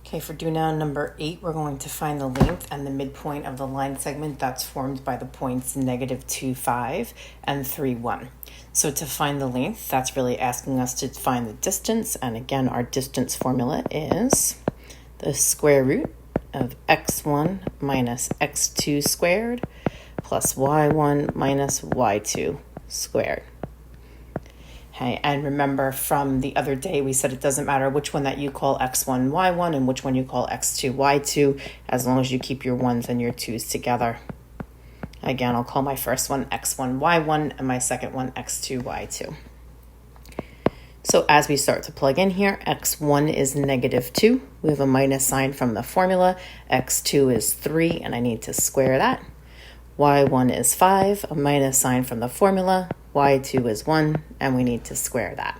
Okay, for do now number 8, we're going to find the length and the midpoint of the line segment that's formed by the points -2, 5 and 3, 1. So to find the length, that's really asking us to find the distance. And again, our distance formula is the square root of x1 minus x2 squared plus y1 minus y2 squared. Okay, and remember from the other day, we said it doesn't matter which one that you call x1, y1 and which one you call x2, y2, as long as you keep your 1s and your 2s together. Again, I'll call my first one x1, y1 and my second one x2, y2. So as we start to plug in here, x1 is -2. We have a minus sign from the formula. x2 is 3, and I need to square that. y1 is 5, a minus sign from the formula. y2 is 1, and we need to square that.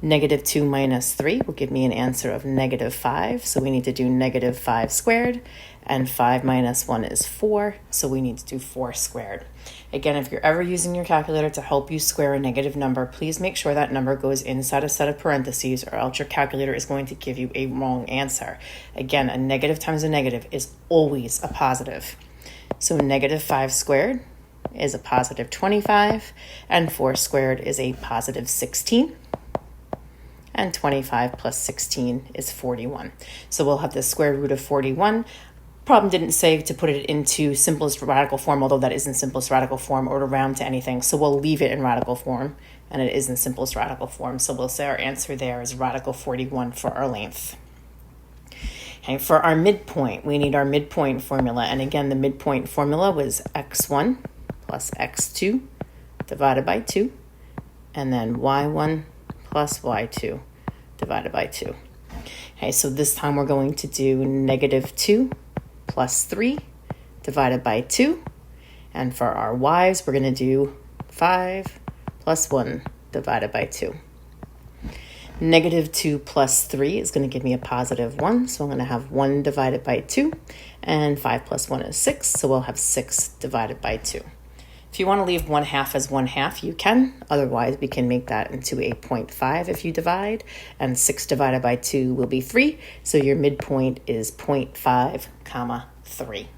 -2 minus 3 will give me an answer of -5, so we need to do -5 squared, and 5 minus 1 is 4, so we need to do 4 squared. Again, if you're ever using your calculator to help you square a negative number, please make sure that number goes inside a set of parentheses, or else your calculator is going to give you a wrong answer. Again, a negative times a negative is always a positive. So -5 squared is a positive 25, and 4 squared is a positive 16, and 25 plus 16 is 41. So we'll have the square root of 41. Problem didn't say to put it into simplest radical form, although that isn't simplest radical form, or to round to anything. So we'll leave it in radical form, and it is in simplest radical form. So we'll say our answer there is radical 41 for our length. Okay, for our midpoint, we need our midpoint formula. And again, the midpoint formula was x1 plus x2 divided by 2, and then y1 plus y2 divided by 2. Okay, so this time we're going to do -2 plus 3 divided by 2. And for our y's, we're going to do 5 plus 1 divided by 2. -2 plus 3 is going to give me a positive 1, so I'm going to have 1 divided by 2, and 5 plus 1 is 6, so we'll have 6 divided by 2. If you want to leave 1/2 as 1/2, you can. Otherwise, we can make that into a 0.5 if you divide, and 6 divided by 2 will be 3, so your midpoint is 0.5, 3.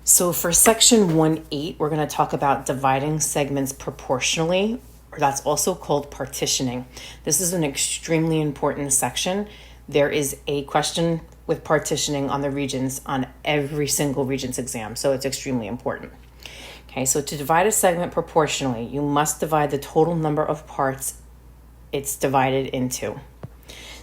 So for section 1.8, we're going to talk about dividing segments proportionally, or that's also called partitioning. This is an extremely important section. There is a question with partitioning on the Regents on every single Regents exam, so it's extremely important. Okay, so to divide a segment proportionally, you must divide the total number of parts it's divided into.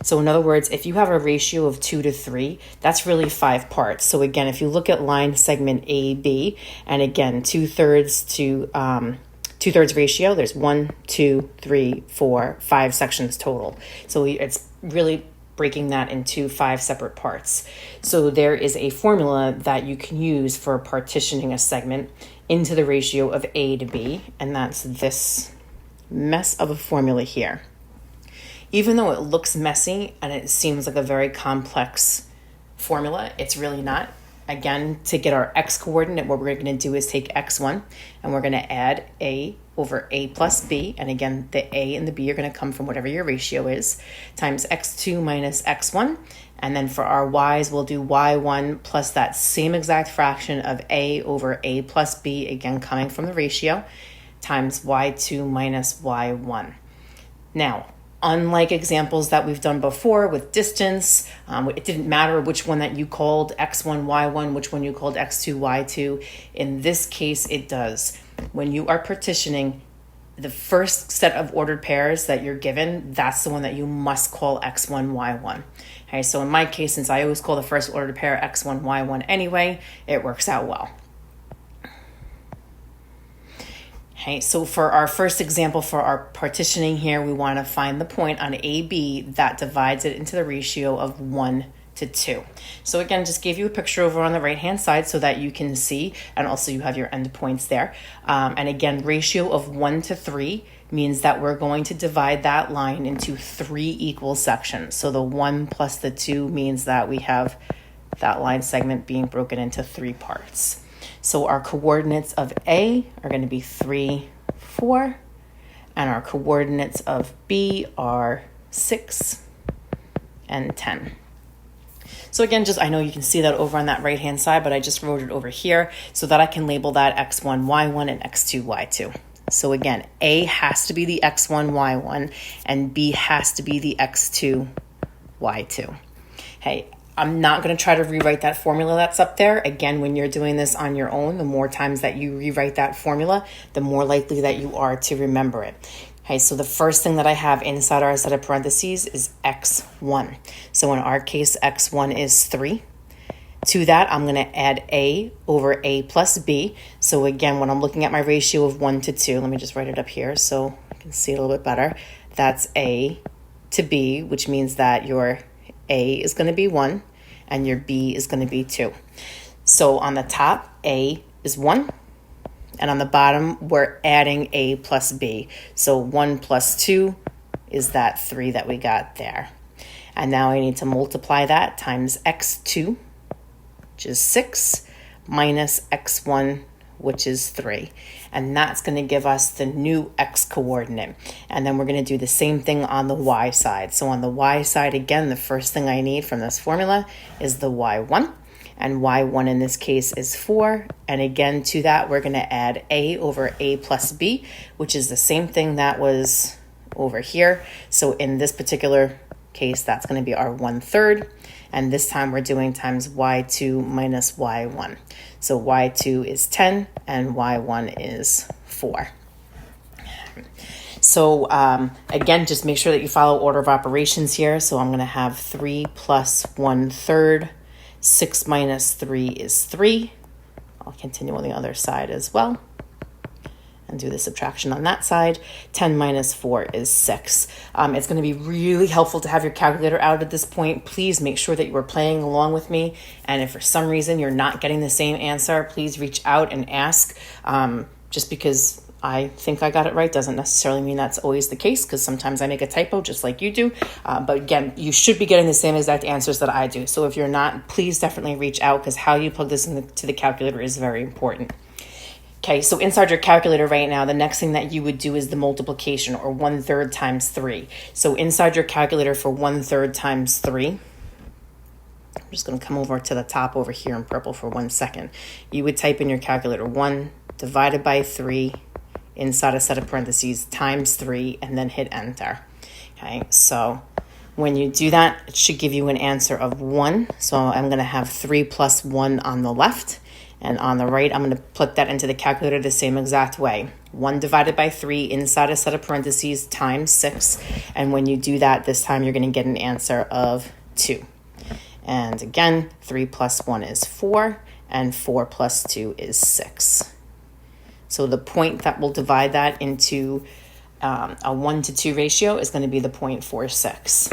So in other words, if you have a ratio of 2 to 3, that's really 5 parts. So again, if you look at line segment AB, and again, 2/3 ratio, there's 1, 2, 3, 4, 5 sections total. So it's really breaking that into 5 separate parts. So there is a formula that you can use for partitioning a segment into the ratio of A to B, and that's this mess of a formula here. Even though it looks messy and it seems like a very complex formula, it's really not. Again, to get our x coordinate, what we're going to do is take x1 and we're going to add a over a plus b. And again, the a and the b are going to come from whatever your ratio is, times x2 minus x1. And then for our y's, we'll do y1 plus that same exact fraction of a over a plus b, again coming from the ratio, times y2 minus y1. Now, unlike examples that we've done before with distance, it didn't matter which one that you called x1, y1, which one you called x2, y2. In this case, it does. When you are partitioning, the first set of ordered pairs that you're given, that's the one that you must call x1, y1. Okay, so in my case, since I always call the first ordered pair x1, y1 anyway, it works out well. Okay, so for our first example for our partitioning here, we want to find the point on AB that divides it into the ratio of 1 to 2. So again, just gave you a picture over on the right-hand side so that you can see, and also you have your endpoints there. And again, ratio of 1 to 3 means that we're going to divide that line into 3 equal sections. So the 1 plus the 2 means that we have that line segment being broken into 3 parts. So our coordinates of A are going to be 3, 4, and our coordinates of B are 6 and 10. So again, I know you can see that over on that right-hand side, but I just wrote it over here so that I can label that x1, y1, and x2, y2. So again, A has to be the x1, y1, and B has to be the x2, y2. Hey, I'm not going to try to rewrite that formula that's up there. Again, when you're doing this on your own, the more times that you rewrite that formula, the more likely that you are to remember it. Okay, so the first thing that I have inside our set of parentheses is x1. So in our case, x1 is 3. To that, I'm going to add a over a plus b. So again, when I'm looking at my ratio of 1 to 2, let me just write it up here so I can see it a little bit better. That's a to b, which means that your a is going to be 1 and your b is going to be 2. So on the top, a is 1. And on the bottom, we're adding a plus b. So 1 plus 2 is that 3 that we got there. And now I need to multiply that times x2, which is 6, minus x1, which is 3. And that's going to give us the new x coordinate. And then we're going to do the same thing on the y side. So on the y side, again, the first thing I need from this formula is the y1. And y1 in this case is 4. And again, to that, we're going to add a over a plus b, which is the same thing that was over here. So in this particular case, that's going to be our 1/3. And this time we're doing times y2 minus y1. So y2 is 10 and y1 is 4. So again, just make sure that you follow order of operations here. So I'm going to have 3 plus 1/3. 6 minus 3 is 3. I'll continue on the other side as well and do the subtraction on that side. 10 minus 4 is 6. It's going to be really helpful to have your calculator out at this point. Please make sure that you are playing along with me. And if for some reason you're not getting the same answer, please reach out and ask. Just because I think I got it right doesn't necessarily mean that's always the case, because sometimes I make a typo just like you do. But again, you should be getting the same exact answers that I do. So if you're not, please definitely reach out, because how you plug this into the calculator is very important. Okay, so inside your calculator right now, the next thing that you would do is the multiplication, or 1/3 times 3. So inside your calculator for 1/3 times 3, I'm just going to come over to the top over here in purple for 1 second. You would type in your calculator 1 divided by 3 inside a set of parentheses times 3, and then hit enter. Okay, so when you do that, it should give you an answer of 1. So I'm going to have 3 plus 1 on the left, and on the right, I'm going to put that into the calculator the same exact way. 1 divided by 3 inside a set of parentheses times 6. And when you do that, this time you're going to get an answer of 2. And again, 3 plus 1 is 4, and 4 plus 2 is 6. So the point that will divide that into a 1 to 2 ratio is going to be the 0.46.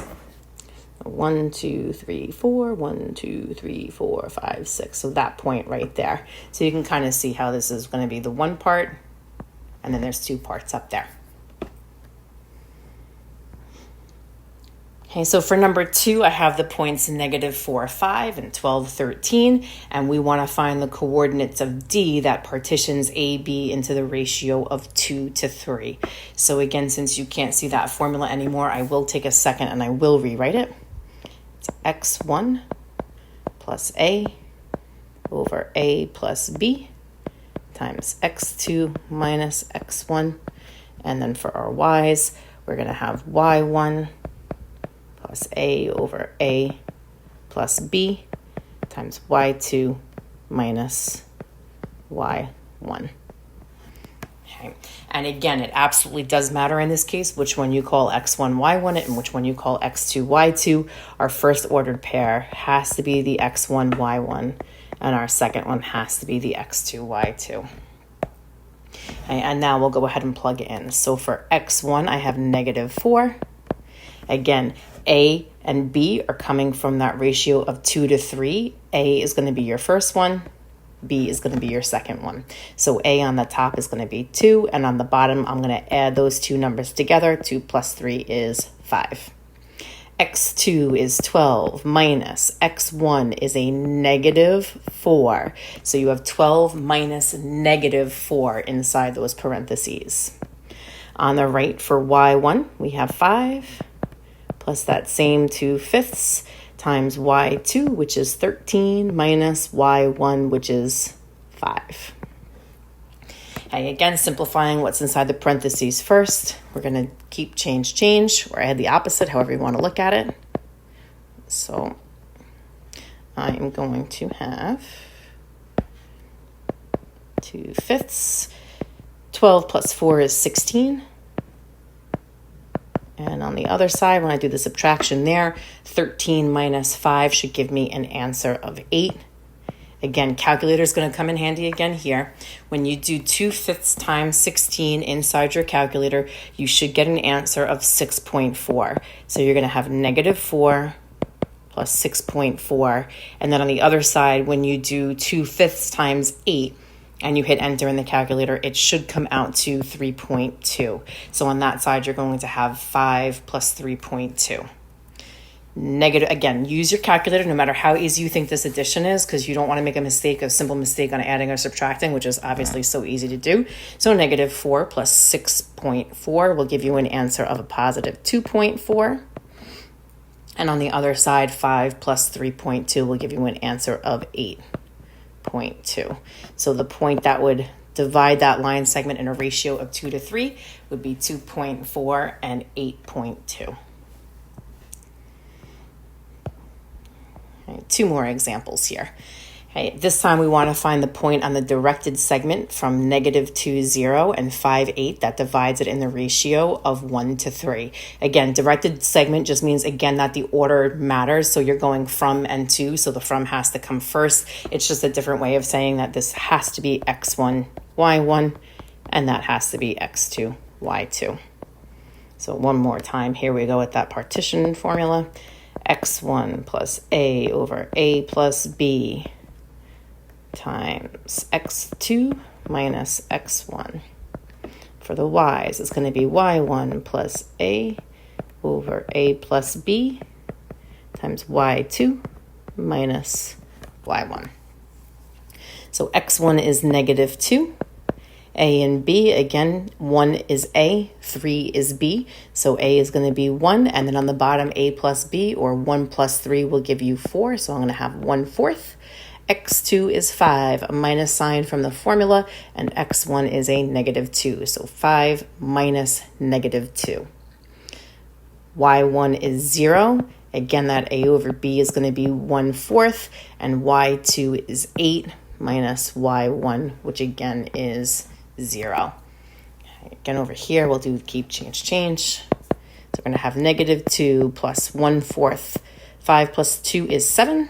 1, 2, 3, 4, 1, 2, 3, 4, 5, 6. So that point right there. So you can kind of see how this is going to be the one part, and then there's 2 parts up there. Okay, so for number 2, I have the points -4, 5, and 12, 13, and we want to find the coordinates of D that partitions AB into the ratio of 2 to 3. So again, since you can't see that formula anymore, I will take a second and I will rewrite it. It's x1 plus A over A plus B times x2 minus x1. And then for our y's, we're going to have y1 plus A over A plus B times y2 minus y1. Okay. And again, it absolutely does matter in this case which one you call x1, y1 and which one you call x2, y2. Our first ordered pair has to be the x1, y1, and our second one has to be the x2, y2. Okay, and now we'll go ahead and plug it in. So for x1, I have -4. Again, A and B are coming from that ratio of 2 to 3. A is going to be your first one. B is going to be your second one. So A on the top is going to be 2, and on the bottom, I'm going to add those two numbers together. 2 plus 3 is 5. x2 is 12 minus x1 is a -4. So you have 12 minus -4 inside those parentheses. On the right for y1, we have 5 plus that same 2/5 times y2, which is 13, minus y1, which is 5. Okay, again, simplifying what's inside the parentheses first. We're going to keep change, or add the opposite, however you want to look at it. So I'm going to have 2/5. 12 plus 4 is 16. And on the other side, when I do the subtraction there, 13 minus 5 should give me an answer of 8. Again, calculator is going to come in handy again here. When you do 2/5 times 16 inside your calculator, you should get an answer of 6.4. So you're going to have -4 plus 6.4. And then on the other side, when you do 2/5 times 8, and you hit enter in the calculator, it should come out to 3.2. So on that side, you're going to have 5 plus 3.2. Negative, again, use your calculator no matter how easy you think this addition is, because you don't want to make a simple mistake on adding or subtracting, which is obviously so easy to do. So -4 plus 6.4 will give you an answer of a positive 2.4. And on the other side, 5 plus 3.2 will give you an answer of 8.2. So the point that would divide that line segment in a ratio of 2 to 3 would be 2.4 and 8.2. Okay, 2 more examples here. Okay, this time we want to find the point on the directed segment from -2, 0 and 5, 8 that divides it in the ratio of 1 to 3. Again, directed segment just means, again, that the order matters. So you're going from and to, so the from has to come first. It's just a different way of saying that this has to be x1, y1, and that has to be x2, y2. So one more time, here we go with that partition formula. x1 plus a over a plus b times x2 minus x1. For the y's, it's going to be y1 plus a over a plus b times y2 minus y1. So x1 is -2. A and B, again, 1 is A, 3 is B. So A is going to be 1, and then on the bottom, A plus B, or 1 plus 3 will give you 4. So I'm going to have 1/4. x2 is 5, a minus sign from the formula, and x1 is a -2. So 5 minus -2. y1 is 0. Again, that A over B is going to be 1/4, and y2 is 8 minus y1, which again is 0. Again, over here, we'll do keep, change. So we're going to have -2 plus 1/4. 5 plus 2 is 7.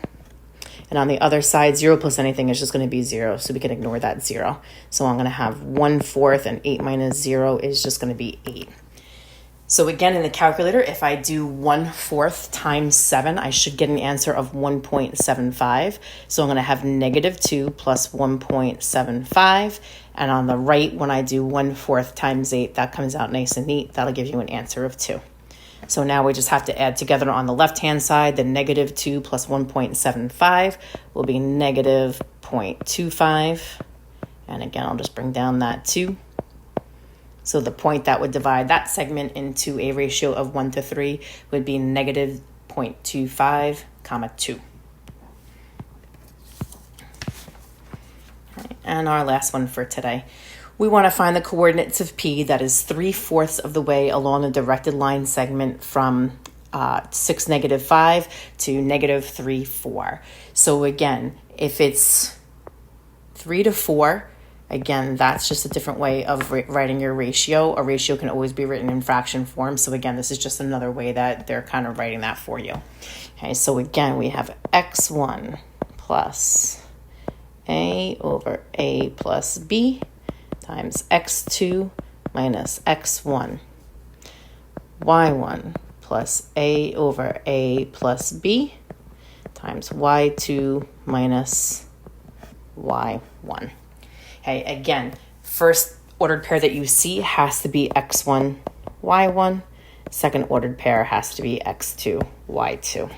And on the other side, 0 plus anything is just going to be 0, so we can ignore that 0. So I'm going to have 1/4, and 8 minus 0 is just going to be 8. So again, in the calculator, if I do 1/4 times 7, I should get an answer of 1.75. So I'm going to have -2 plus 1.75. And on the right, when I do 1/4 times 8, that comes out nice and neat. That'll give you an answer of 2. So now we just have to add together on the left-hand side, the -2 plus 1.75 will be -0.25. And again, I'll just bring down that 2. So the point that would divide that segment into a ratio of 1 to 3 would be -0.25, 2. And our last one for today. We want to find the coordinates of P that is 3/4 of the way along the directed line segment from 6, -5 to -3, 4. So again, if it's 3 to 4, again, that's just a different way of writing your ratio. A ratio can always be written in fraction form. So again, this is just another way that they're kind of writing that for you. Okay, so again, we have x1 plus a over a plus b times x2 minus x1. y1 plus a over a plus b times y2 minus y1. Okay, again, first ordered pair that you see has to be x1, y1. second ordered pair has to be x2, y2.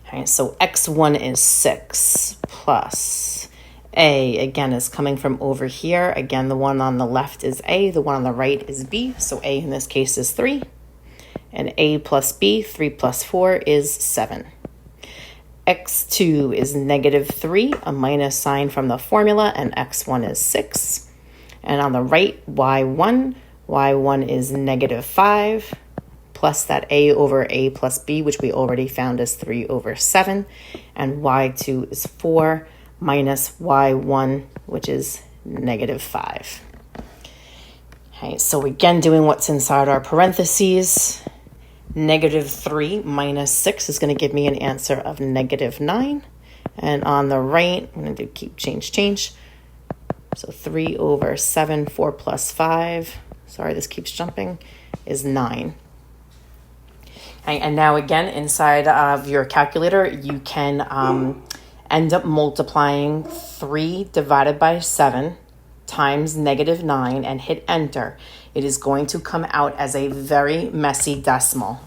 Okay, so x1 is 6 plus a, again, is coming from over here. Again, the one on the left is a, the one on the right is b. So a in this case is 3. And a plus b, 3 plus 4 is 7. x2 is negative 3, a minus sign from the formula, and x1 is 6. And on the right, y1 is negative 5, plus that a over a plus b, which we already found is 3 over 7. And y2 is 4 minus y1, which is negative 5. Okay, so again, doing what's inside our parentheses, negative 3 minus 6 is going to give me an answer of negative 9. And on the right, I'm going to do keep, change. So 3 over 7, 4 plus 5, sorry, this keeps jumping, is 9. Okay, and now again, inside of your calculator, you can end up multiplying 3 divided by 7 times negative 9 and hit enter. It is going to come out as a very messy decimal.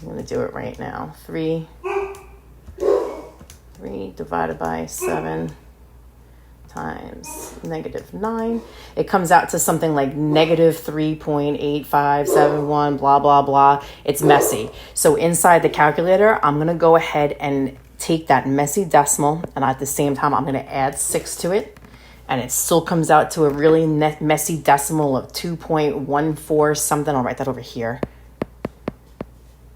I'm going to do it right now. 3 divided by 7 times negative 9. It comes out to something like negative 3.8571, blah, blah, blah. It's messy. So inside the calculator, I'm going to go ahead and take that messy decimal, and at the same time, I'm going to add 6 to it. And it still comes out to a really messy decimal of 2.14 something. I'll write that over here.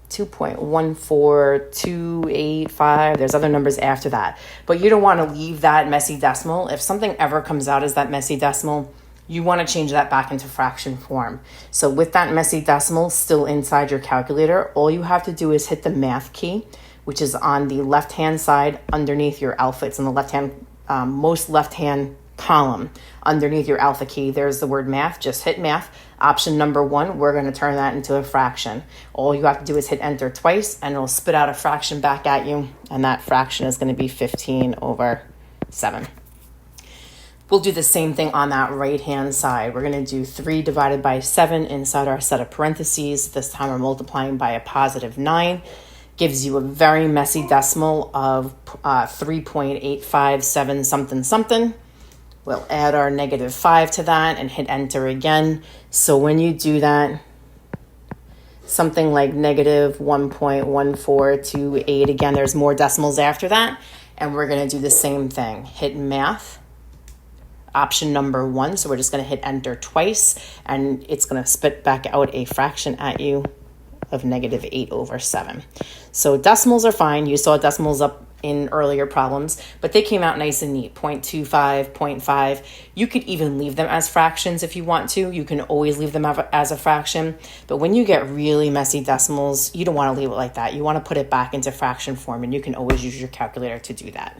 2.14285. There's other numbers after that. But you don't want to leave that messy decimal. If something ever comes out as that messy decimal, you want to change that back into fraction form. So with that messy decimal still inside your calculator, all you have to do is hit the math key, which is on the left-hand side underneath your alpha. It's in the left-hand, most left-hand column underneath your alpha key. There's the word math. Just hit math. Option number 1, we're going to turn that into a fraction. All you have to do is hit enter twice and it'll spit out a fraction back at you, and that fraction is going to be 15 over 7. We'll do the same thing on that right hand side. We're going to do 3 divided by 7 inside our set of parentheses. This time we're multiplying by a positive 9. Gives you a very messy decimal of 3.857 something something. We'll add our negative 5 to that and hit enter again. So when you do that, something like negative 1.1428, again, there's more decimals after that. And we're going to do the same thing. Hit math, option number 1. So we're just going to hit enter twice, and it's going to spit back out a fraction at you of negative 8 over 7. So decimals are fine. You saw decimals up in earlier problems, but they came out nice and neat, 0.25, 0.5. You could even leave them as fractions if you want to. You can always leave them as a fraction, but when you get really messy decimals, you don't want to leave it like that. You want to put it back into fraction form, and you can always use your calculator to do that.